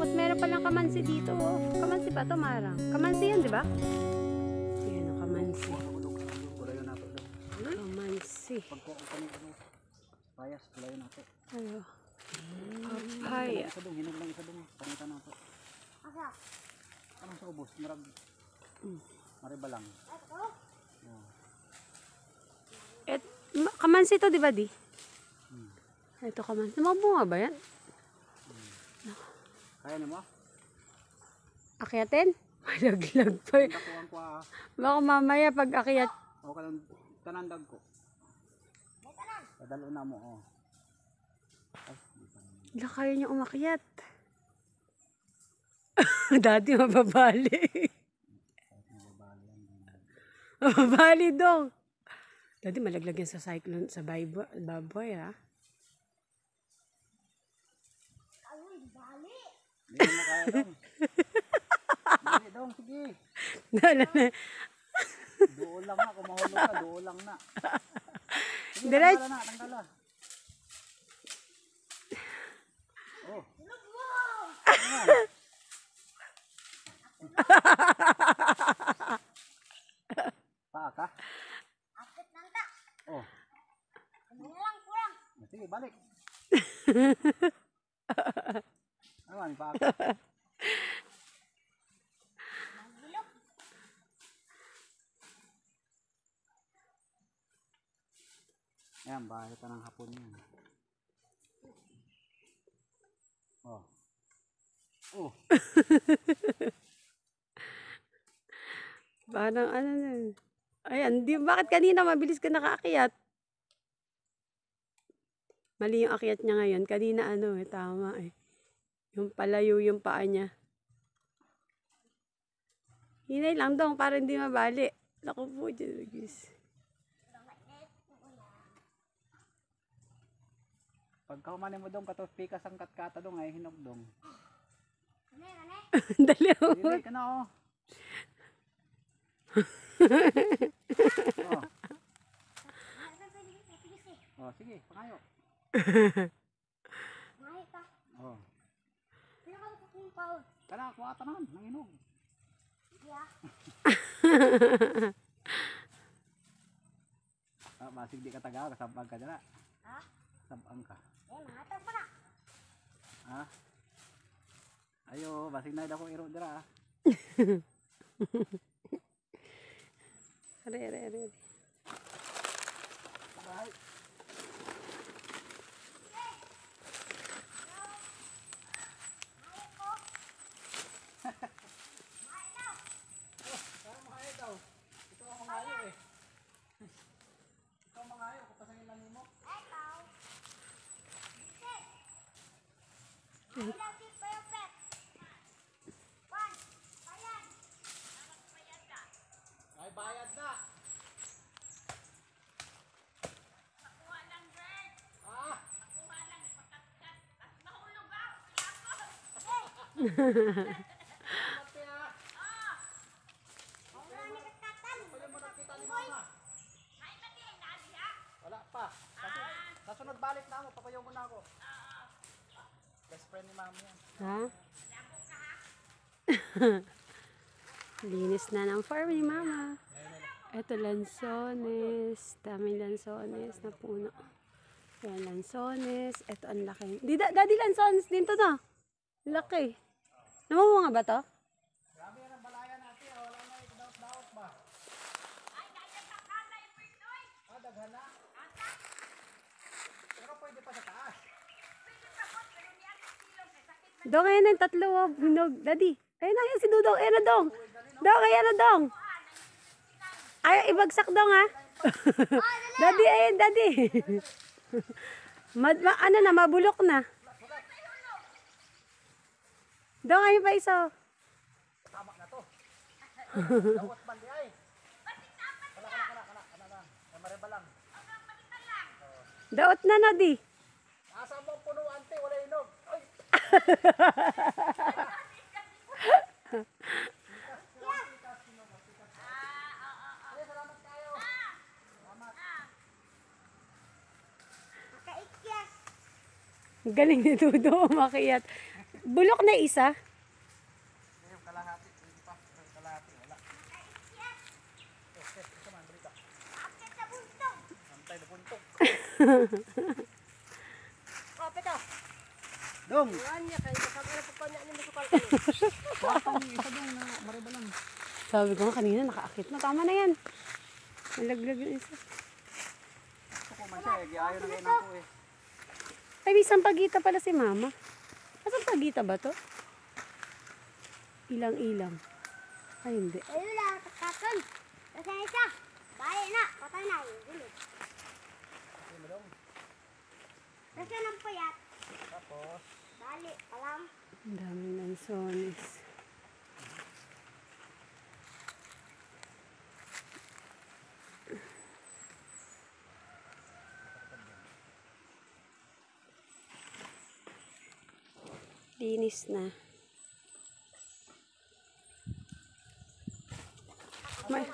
Tapos meron palang kamansi dito. Oh. Kamansi ba ito, Marang? Kamansi yan, di ba? Ayan o, kamansi. Kamansi. Payas, kulayan nato. Ayo. Papaya. Isa dong, hinog lang isa dong. Pangita nato. Asa? Anong sa ubos? Marag. Maribalang. Kamansi to, di ba, di? Ito kamansi. Mabunga ba yan? Kaya ni mo? Akyatin? Malaglag pa. Takuan ko ah. Baka mamaya pag akyat. O ka lang, tanandag ko. Padalo na mo, oh. Wala kayo niyo umakyat. Dati mababali. Mababali dong. Dati malaglag yan sa cyclone, sa baboy, ha? Ayun, bali. Hindi mo kaya dong. Hindi dong, sige. Doon lang na, kung mahulog ka, doon lang na. Sige, Diretso. tanggal na, tanggal na. Oh. Ayan. Paa ka? Akit ng ta. Oh. Kurang. Sige, balik. Ayan, paa ka. Magulok. Ayan, bahay ka ng hapon yan. Oh. Oh. Parang ano na. Ayan, bakit kanina mabilis ka nakaakyat? Mali yung akyat niya ngayon. Kanina ano tama eh. Yung palayo yung paa niya. Hinay lang dong para hindi mabali. Naku po dyan, guys. Pagka humanin mo dong, katos pikas ang katkata dong, ay hinog dong. Kane. Dali mo. Hindi ka na, oh. Oh. Oh, sige, pangayo. Mahit ka. Oh. Sino ka kukumpaw? Kana, kuha tanan, nang hinog. Yeah. Masig di ka taga, kasabang ka dala. Ha? Sabang ka. Mahatag pa na. Ha? Ayo, basig na ako iro dira. Are. Bye. Ito ang mangayo eh. Ito ang mangayo, kapasangin lang mo. Ikaw. Ilapit pa yung pet. Pan. Ayan. Ay, bayad na. Nakuha lang, Bert. Ah, Nakuha lang. Ipakatkat. At mahulog ako. mati ah. Wala ni katatan. Pwede mo nakita ni mama. Ay, pati ay nadi, ha? Wala pa. Kasi nasunod balik na ako, papayaw mo na ako. Best friend ni mama yan. Ha? Linis na ng farm ni Mama. Ito lansones. Daming lansones na puno. Ayan, lansones. Ito ang laki. Daddy, lansones din to na. Laki. Namumunga ba to? Grabe yan ang balaya natin. Wala na ikadaot-daot ba? Ay, naiyan sa kala, Ipertoy. Ah, daghan na. Pero pwede pa sa taas. Pwede pa po, pero ni Ate Silong, may sakit na. Dong, ayan ang tatlo. Oh, binog. Daddy. Ayan na yan si Dudong. Ayan na Dong. Dong, ayan na Dong. Ay, ibagsak Dong ha. Daddy, ayan Daddy. Ano na, mabulok na. Dong, ayun pa isa. Tama na to. Dawat bandi ay. Kana. Mariba lang. Daot na na di. Asa mo puno ante, wala inog. Ay. Salamat kayo. Makaikyas. Galing ni Dudo umakyat. Bulok na isa. Yung kalahati, hindi pa. Yung kalahati, wala. Okay, ito man, Rita. Akit sa buntong. Antay na puntong. Oh, pito. Dong! Yan niya, kaya kapag ano pa niya, ano masukal. Kuwatan yung isa dong na maribalan. Sabi ko nga kanina, nakaakit na. Tama na yan. Nalaglag yung isa. Gusto ko man siya, ayaw na ngayon ako eh. Ay, may isang pagita pala si mama. Asang pagita ba to? Ilang-ilang. Ay, hindi. Ayun lang, takatan. Kasi isa. Bahay na, patay na. Dili. Okay mo dong. Kasi nang payat. Tapos, Dali, palang. Ang daming lansones. Linis na. May,